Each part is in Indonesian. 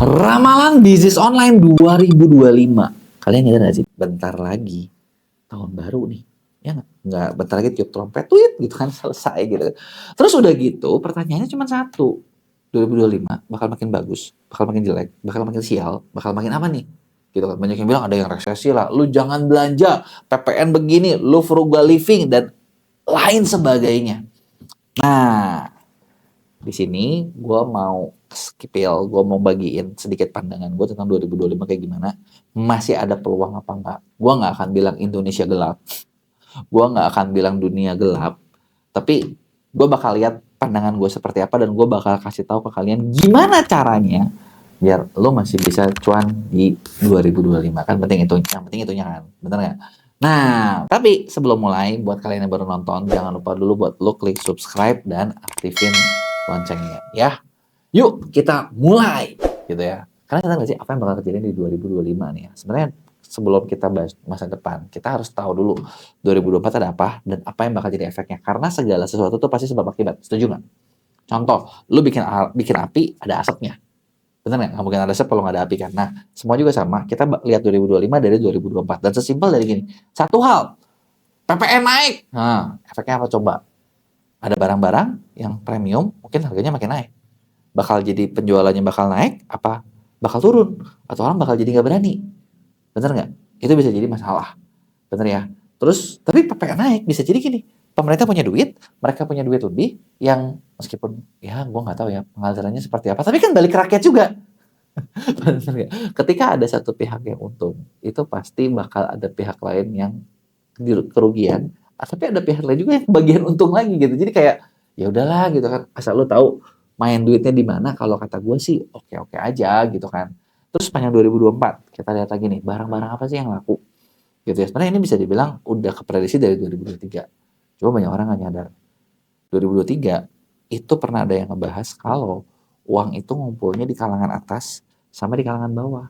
Ramalan bisnis online 2025. Kalian nyadar gak sih? Bentar lagi tahun baru nih. Ya nggak bentar lagi tiup trompet, tweet gitu kan, selesai gitu. Terus udah gitu, pertanyaannya cuma satu. 2025 bakal makin bagus, bakal makin jelek, bakal makin sial, bakal makin apa nih? Gitu kan. Banyak yang bilang ada yang resesi lah, lu jangan belanja, PPN begini, lu frugal living, dan lain sebagainya. Nah, di sini gue mau skipil, gue mau bagiin sedikit pandangan gue tentang 2025 kayak gimana. Masih ada peluang apa enggak? Gue nggak akan bilang Indonesia gelap, gue nggak akan bilang dunia gelap, tapi gue bakal lihat pandangan gue seperti apa, dan gue bakal kasih tahu ke kalian gimana caranya biar lo masih bisa cuan di 2025. Kan penting itu, yang penting itunya kan, bener nggak? Nah, tapi sebelum mulai, buat kalian yang baru nonton, jangan lupa dulu buat lo klik subscribe dan aktifin loncengnya ya. Yuk kita mulai gitu ya. Karena kita nggak sih apa yang bakal terjadi di 2025 nih ya. Sebenarnya sebelum kita bahas masa depan, kita harus tahu dulu 2024 ada apa dan apa yang bakal jadi efeknya. Karena segala sesuatu tuh pasti sebab akibat. Setuju nggak? Contoh, lu bikin api, ada asapnya. Bener nggak? Nggak mungkin ada asap kalau nggak ada api kan. Nah, semua juga sama. Kita lihat 2025 dari 2024. Dan sesimpel dari gini. Satu hal, PPN naik. Nah, efeknya apa coba? Ada barang-barang yang premium, mungkin harganya makin naik. Bakal jadi penjualannya bakal naik, apa bakal turun? Atau orang bakal jadi nggak berani. Bener nggak? Itu bisa jadi masalah. Bener ya? Terus, tapi PPN naik, bisa jadi gini. Pemerintah punya duit, mereka punya duit lebih, yang meskipun, ya gue nggak tahu ya pengalirannya seperti apa, tapi kan balik ke rakyat juga. Bener nggak? Ketika ada satu pihak yang untung, itu pasti bakal ada pihak lain yang kerugian, tapi ada pihak lain juga yang bagian untung lagi gitu. Jadi kayak, ya udahlah gitu kan, asal lu tahu main duitnya di mana. Kalau kata gue sih oke-oke aja gitu kan. Terus sepanjang 2024 kita lihat lagi nih, barang-barang apa sih yang laku gitu ya. Sebenarnya ini bisa dibilang udah keprediksi dari 2023. Cuma banyak orang nggak nyadar. 2023 itu pernah ada yang ngebahas kalau uang itu ngumpulnya di kalangan atas sama di kalangan bawah.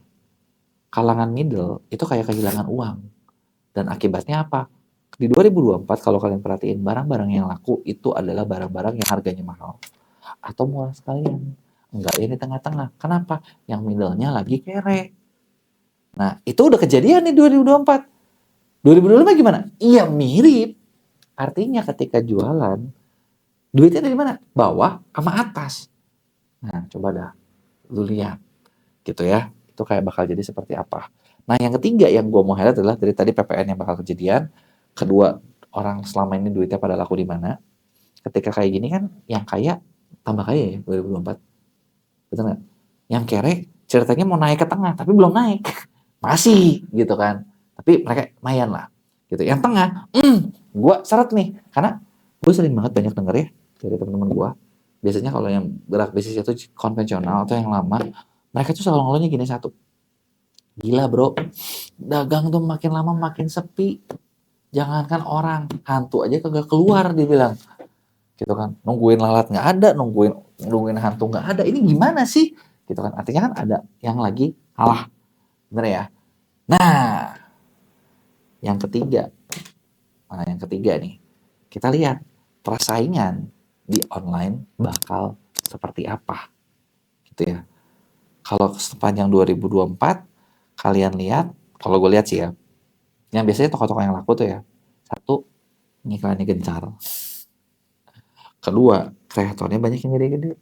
Kalangan middle itu kayak kehilangan uang. Dan akibatnya apa? Di 2024 kalau kalian perhatiin, barang-barang yang laku itu adalah barang-barang yang harganya mahal atau murah sekalian. Enggak yang di tengah-tengah. Kenapa? Yang middle-nya lagi kere. Nah, itu udah kejadian nih 2024. 2025 gimana? Iya mirip. Artinya ketika jualan, duitnya dari mana? Bawah sama atas. Nah, coba dah lu lihat gitu ya. Itu kayak bakal jadi seperti apa. Nah, yang ketiga yang gue mau highlight adalah dari tadi PPN yang bakal kejadian. Kedua, orang selama ini duitnya pada laku di mana. Ketika kayak gini kan, yang kaya tambah kaya ya 2024. Betul nggak? Yang kere ceritanya mau naik ke tengah, tapi belum naik. Masih gitu kan. Tapi mereka lumayan lah. Gitu. Yang tengah, gue seret nih. Karena gue sering banget banyak denger ya dari teman-teman gue. Biasanya kalau yang gerak bisnis itu konvensional atau yang lama, mereka tuh selalu ngeluhnya gini satu. Gila bro, dagang tuh makin lama makin sepi. Jangankan orang, hantu aja kagak keluar dibilang. Gitu kan, nungguin lalat nggak ada, nungguin hantu nggak ada. Ini gimana sih? Gitu kan, artinya kan ada yang lagi kalah. Bener ya? Nah, yang ketiga. Nah, yang ketiga nih. Kita lihat persaingan di online bakal seperti apa. Gitu ya. Kalau sepanjang 2024 kalian lihat, kalau gue lihat sih ya, yang biasanya toko-toko yang laku tuh ya, satu, iklannya gencar. Kedua, kreatornya banyak yang gede-gede.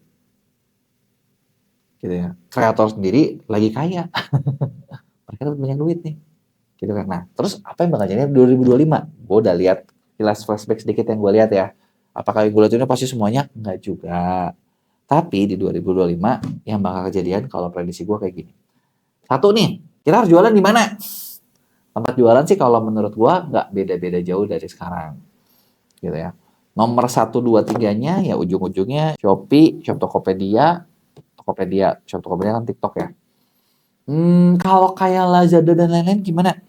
Gitu ya. Kreator sendiri lagi kaya. Mereka dapat banyak duit nih. Gitu kan. Nah, terus apa yang bakal jadi 2025? Gue udah lihat kilas flashback sedikit yang gue lihat ya. Apakah gue lihat ini pasti semuanya? Enggak juga. Tapi di 2025 yang bakal kejadian kalau prediksi gue kayak gini. Satu nih, kita harus jualan di mana? Tempat jualan sih kalau menurut gua nggak beda-beda jauh dari sekarang, gitu ya. Nomor 1, 2, 3-nya ya ujung-ujungnya Shopee, Shop Tokopedia, Shop Tokopedia kan TikTok ya. Kalau kayak Lazada dan lain-lain gimana?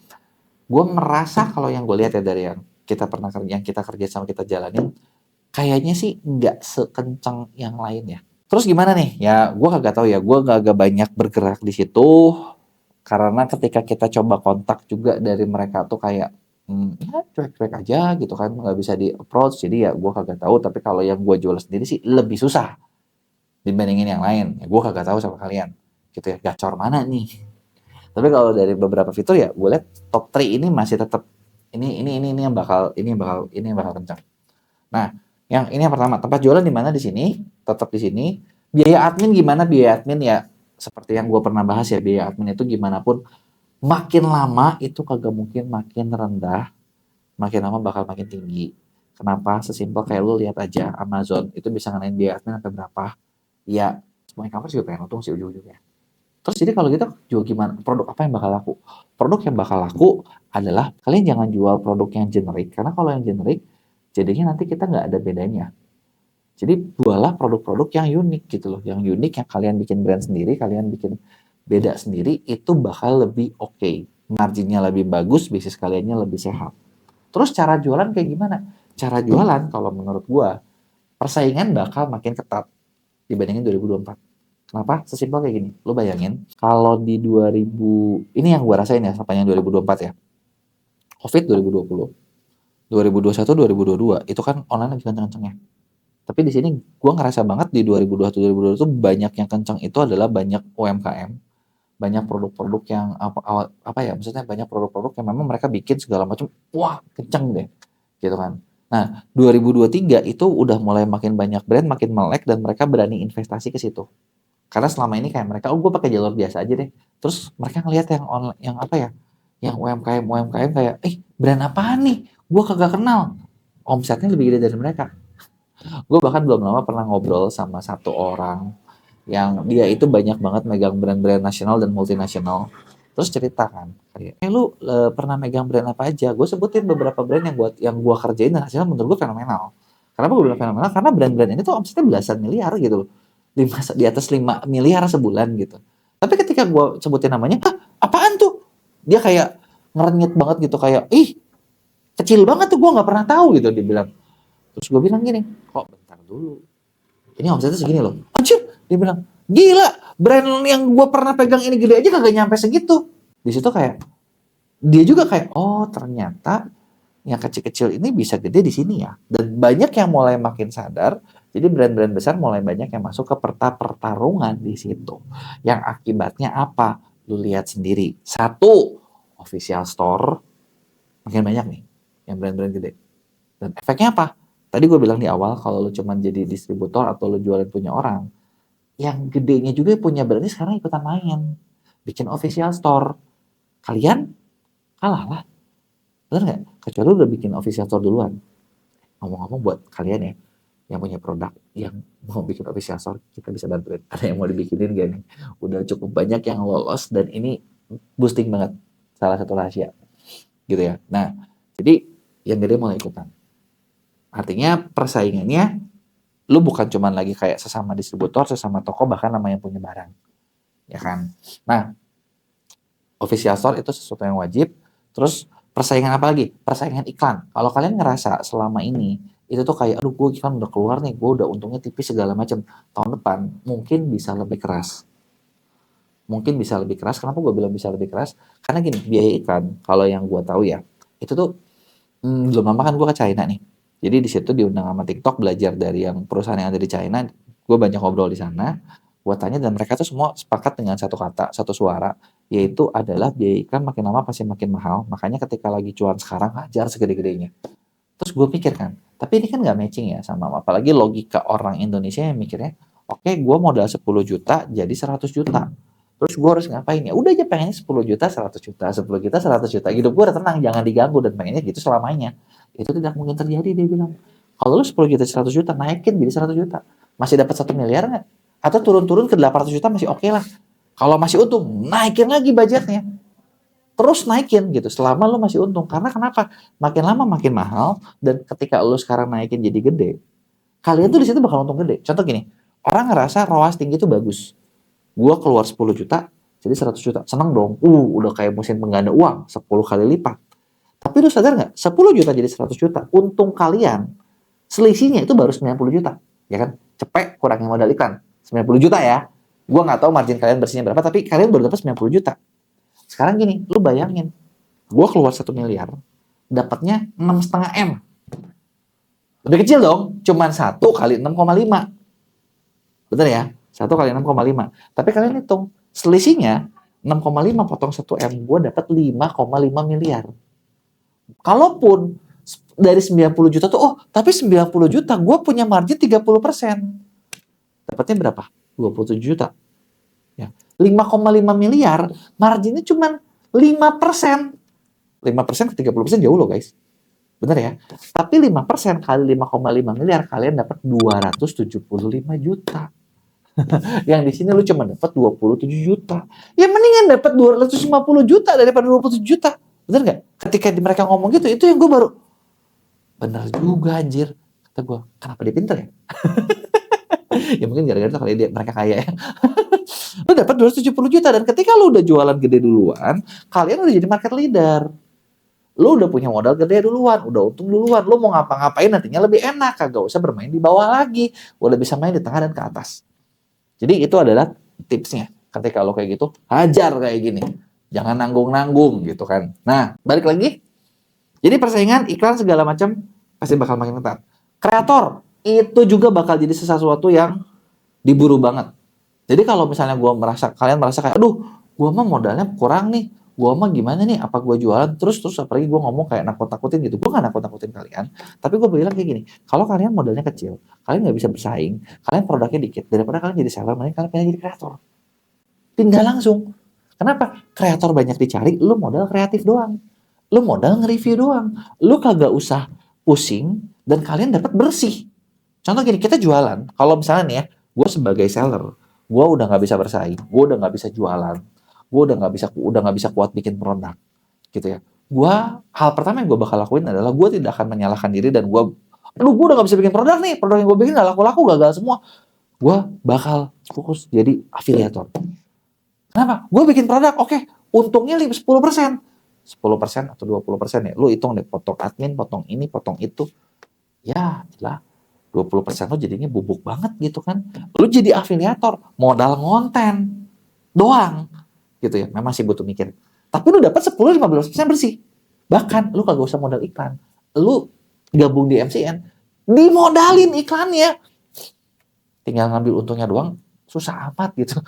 Gua ngerasa kalau yang gue lihat ya dari yang kita pernah kerja, yang kita kerja sama kita jalanin, kayaknya sih nggak sekencang yang lain ya. Terus gimana nih? Ya gua kagak tahu ya, gua kagak banyak bergerak di situ. Karena ketika kita coba kontak juga dari mereka tuh kayak ya cuek-cuek aja gitu kan, nggak bisa di approach. Jadi ya gue kagak tahu. Tapi kalau yang gue jual sendiri sih lebih susah dibandingin yang lain. Ya gue kagak tahu sama kalian gitu ya, gacor mana nih. Tapi kalau dari beberapa fitur ya, gue lihat top 3 ini masih tetap ini yang bakal kencang. Nah, ini yang pertama, tempat jualan di mana di sini, tetap di sini. Biaya admin gimana? Biaya admin ya seperti yang gue pernah bahas ya, biaya admin itu gimana pun makin lama itu kagak mungkin makin rendah, makin lama bakal makin tinggi. Kenapa? Sesimpel kayak lu lihat aja Amazon itu bisa ngenain biaya admin sampai berapa? Ya, semua e-commerce juga pengen untung sih ujung-ujungnya. Terus jadi kalau gitu jual gimana? Produk apa yang bakal laku? Produk yang bakal laku adalah kalian jangan jual produk yang generik, karena kalau yang generik jadinya nanti kita nggak ada bedanya. Jadi jualah produk-produk yang unik gitu loh, yang unik yang kalian bikin brand sendiri, kalian bikin beda sendiri, itu bakal lebih oke. Marginnya lebih bagus, bisnis kaliannya lebih sehat. Terus cara jualan kayak gimana? Cara jualan kalau menurut gua persaingan bakal makin ketat dibandingin 2024. Kenapa? Sesimpel kayak gini. Lu bayangin, kalau di 2000, ini yang gue rasain ya, sepanjang 2024 ya. COVID 2020, 2021, 2022, itu kan online lagi kenceng-kencengnya. Tapi di sini gue ngerasa banget di 2021, 2022 itu banyak yang kenceng itu adalah banyak UMKM, banyak produk-produk yang apa ya, maksudnya banyak produk-produk yang memang mereka bikin segala macam, wah kenceng deh, gitu kan. Nah, 2023 itu udah mulai makin banyak brand, makin melek dan mereka berani investasi ke situ. Karena selama ini kayak mereka, gue pakai jalur biasa aja deh. Terus mereka ngelihat yang online, yang apa ya, yang UMKM kayak, brand apaan nih? Gue kagak kenal. Omsetnya lebih gede dari mereka. Gue bahkan belum lama pernah ngobrol sama satu orang yang dia itu banyak banget megang brand-brand nasional dan multinasional. Terus cerita kan, kayak, lu pernah megang brand apa aja? Gue sebutin beberapa brand yang gue kerjain dan hasilnya menurut gue fenomenal. Kenapa gue bilang fenomenal? Karena brand-brand ini tuh omsetnya belasan miliar gitu loh. Di atas 5 miliar sebulan gitu. Tapi ketika gue sebutin namanya, apaan tuh? Dia kayak ngerenyet banget gitu, kayak, kecil banget tuh, gue nggak pernah tahu gitu, dia bilang. Terus gue bilang gini, kok bentar dulu. Ini omsetnya segini loh. Anjir, dia bilang, gila, brand yang gue pernah pegang ini gede aja kagak nyampe segitu. Di situ kayak, dia juga kayak, oh ternyata yang kecil-kecil ini bisa gede di sini ya. Dan banyak yang mulai makin sadar, jadi brand-brand besar mulai banyak yang masuk ke pertarungan di situ. Yang akibatnya apa? Lu lihat sendiri. Satu, official store makin banyak nih yang brand-brand gede. Dan efeknya apa? Tadi gue bilang di awal, kalau lu cuma jadi distributor atau lu jualan punya orang, yang gedenya juga punya brand ini sekarang ikutan main. Bikin official store. Kalian kalah lah. Bener nggak? Kecuali lu udah bikin official store duluan. Ngomong-ngomong buat kalian ya, yang punya produk, yang mau bikin official store, kita bisa bantuin. Ada yang mau dibikinin gak nih? Udah cukup banyak yang lolos dan ini boosting banget. Salah satu rahasia. Gitu ya. Nah, jadi yang gede mulai ikutan. Artinya persaingannya, lu bukan cuman lagi kayak sesama distributor, sesama toko, bahkan sama yang punya barang. Ya kan? Nah, official store itu sesuatu yang wajib. Terus persaingan apa lagi? Persaingan iklan. Kalau kalian ngerasa selama ini itu tuh kayak, aduh gue iklan udah keluar nih, gue udah untungnya tipis segala macam. Tahun depan mungkin bisa lebih keras. Mungkin bisa lebih keras. Kenapa gue bilang bisa lebih keras? Karena gini, biaya iklan, kalau yang gue tahu ya, itu tuh belum lama kan gue ke China nih. Jadi di situ diundang sama TikTok, belajar dari yang perusahaan yang ada di China. Gue banyak ngobrol di sana. Gue tanya dan mereka tuh semua sepakat dengan satu kata, satu suara, yaitu adalah biaya iklan makin lama pasti makin mahal. Makanya ketika lagi cuan sekarang, hajar segede-gedenya. Terus gue pikir kan, tapi ini kan nggak matching ya sama, apalagi logika orang Indonesia yang mikirnya, oke, gue modal 10 juta jadi 100 juta. Terus gue harus ngapain ya? Udah aja pengennya 10 juta, 100 juta, 10 juta, 100 juta. Hidup gue udah tenang, jangan diganggu dan pengennya gitu selamanya. Itu tidak mungkin terjadi, dia bilang. Kalau lu 10 juta, 100 juta, naikin jadi 100 juta. Masih dapat 1 miliar nggak? Atau turun-turun ke 800 juta masih oke lah. Kalau masih untung, naikin lagi budgetnya. Terus naikin gitu, selama lu masih untung. Karena kenapa? Makin lama makin mahal, dan ketika lu sekarang naikin jadi gede, kalian tuh di situ bakal untung gede. Contoh gini, orang ngerasa ROAS tinggi itu bagus. Gua keluar 10 juta, jadi 100 juta. Seneng dong. Udah kayak mesin pengganda uang, 10 kali lipat. Tapi lu sadar nggak? 10 juta jadi 100 juta. Untung kalian, selisihnya itu baru 90 juta. Ya kan? Cepet kurangnya modal iklan. 90 juta ya. Gua nggak tahu margin kalian bersihnya berapa, tapi kalian baru dapat 90 juta. Sekarang gini, lu bayangin. Gua keluar 1 miliar, dapatnya 6,5 M. Lebih kecil dong, cuman 1 kali 6,5. Bener ya? 1 kali 6,5. Tapi kalian hitung, Selisihnya 6,5 potong 1M, gue dapat 5,5 miliar. Kalaupun dari 90 juta tuh, oh tapi 90 juta gue punya margin 30%. Dapatnya berapa? 27 juta. Ya. 5,5 miliar, marginnya cuma 5%. 5% ke 30% jauh loh guys. Bener ya? Tapi 5% kali 5,5 miliar, kalian dapat 275 juta. Yang di sini lu cuma dapat 27 juta. Ya mendingan dapat 250 juta daripada 27 juta. Bener nggak? Ketika mereka ngomong gitu, itu yang gue baru, bener juga anjir. Kata gue, kenapa dia pinter ya? Ya mungkin gara-gara kali mereka kaya ya. Lu dapat 270 juta, dan ketika lu udah jualan gede duluan, kalian udah jadi market leader. Lu udah punya modal gede duluan, udah untung duluan. Lu mau ngapa-ngapain nantinya lebih enak, kagak usah bermain di bawah lagi. Udah bisa main di tengah dan ke atas. Jadi itu adalah tipsnya. Ketika lo kayak gitu, hajar kayak gini. Jangan nanggung-nanggung gitu kan. Nah, balik lagi. Jadi persaingan iklan segala macam pasti bakal makin ketat. Kreator itu juga bakal jadi sesuatu yang diburu banget. Jadi kalau misalnya kalian merasa kayak, aduh, gue mah modalnya kurang nih. Gue mah gimana nih? Apa gue jualan terus apalagi gue ngomong kayak nakut-nakutin gitu. Gue gak nakut-nakutin kalian. Tapi gue bilang kayak gini. Kalau kalian modalnya kecil, kalian gak bisa bersaing, kalian produknya dikit, daripada kalian jadi seller, mending kalian pengen jadi kreator. Tinggal langsung. Kenapa? Kreator banyak dicari, lu modal kreatif doang. Lu modal nge-review doang. Lu kagak usah pusing dan kalian dapat bersih. Contoh gini, kita jualan. Kalau misalnya nih ya, gue sebagai seller, gue udah nggak bisa bersaing, gue udah nggak bisa jualan, gue udah nggak bisa kuat bikin produk, gitu ya. Hal pertama yang gue bakal lakuin adalah gue tidak akan menyalahkan diri dan gue udah nggak bisa bikin produk nih, produk yang gue bikin nggak laku-laku, gagal semua. Gue bakal fokus jadi afiliator. Kenapa? Gue bikin produk, oke, untungnya 10%. 10% atau 20% ya, lu hitung deh, potong admin, potong ini, potong itu. Ya, lah 20% lo jadinya bubuk banget gitu kan. Lu jadi afiliator, modal konten doang gitu ya. Memang sih butuh mikir. Tapi lu dapat 10-15% bersih. Bahkan lu kagak usah modal iklan. Lu gabung di MCN, dimodalin iklannya. Tinggal ngambil untungnya doang, susah amat gitu.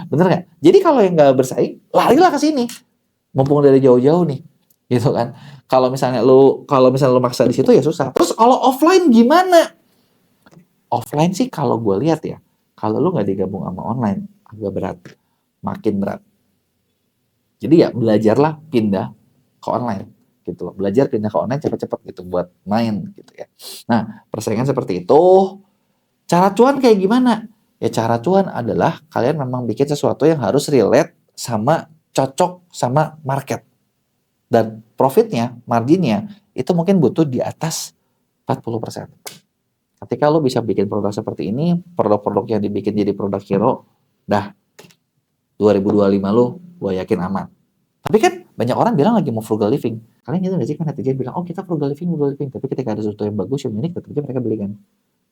Bener nggak? Jadi kalau yang nggak bersaing, larilah ke sini. Mumpung dari jauh-jauh nih. Gitu kan. Kalau misalnya lu maksa di situ ya susah. Terus kalau offline gimana? Offline sih kalau gue lihat ya, kalau lu nggak digabung sama online, agak berat, makin berat. Jadi ya belajarlah pindah ke online, gitu loh. Belajar pindah ke online cepet-cepet gitu buat main, gitu ya. Nah, persaingan seperti itu. Cara cuan kayak gimana? Ya cara cuan adalah kalian memang bikin sesuatu yang harus relate sama, cocok sama market. Dan profitnya, marginnya, itu mungkin butuh di atas 40%. Ketika lo bisa bikin produk seperti ini, produk-produk yang dibikin jadi produk hero, dah 2025 lo, gue yakin aman. Tapi kan banyak orang bilang lagi mau frugal living. Kalian gitu nggak sih, kan netizen bilang, oh kita frugal living. Tapi ketika ada sesuatu yang bagus, yang unik, tentu mereka beli kan.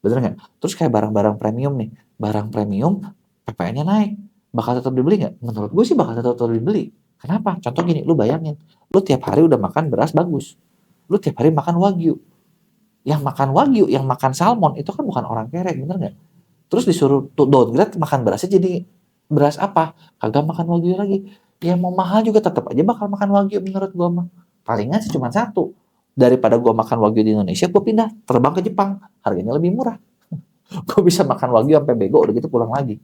Bener nggak? Terus kayak barang-barang premium nih, barang premium PPN-nya naik, bakal tetap dibeli nggak? Menurut gue sih bakal tetap dibeli. Kenapa? Contoh gini, lu bayangin, lu tiap hari udah makan beras bagus, lu tiap hari makan wagyu. Yang makan wagyu, yang makan salmon, itu kan bukan orang kere, bener nggak? Terus disuruh downgrade makan berasnya jadi beras apa? Kagak makan wagyu lagi. Ya mau mahal juga tetap aja bakal makan wagyu menurut gua mah. Palingan sih cuma satu. Daripada gua makan wagyu di Indonesia, gua pindah terbang ke Jepang. Harganya lebih murah. Gua bisa makan wagyu sampai bego, udah gitu pulang lagi.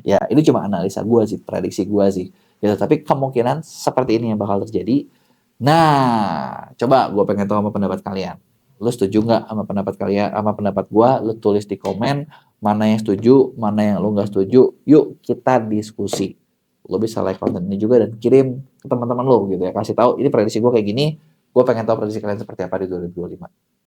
Ya, ini cuma analisa gua sih, prediksi gua sih. Ya, tapi kemungkinan seperti ini yang bakal terjadi. Nah, coba gua pengen tahu sama pendapat kalian. Lu setuju nggak sama pendapat kalian, sama pendapat gua? Lu tulis di komen mana yang setuju, mana yang lu nggak setuju. Yuk kita diskusi. Lu bisa like konten ini juga dan kirim ke teman-teman lu gitu ya. Kasih tahu ini prediksi gua kayak gini. Gua pengen tahu prediksi kalian seperti apa di 2025.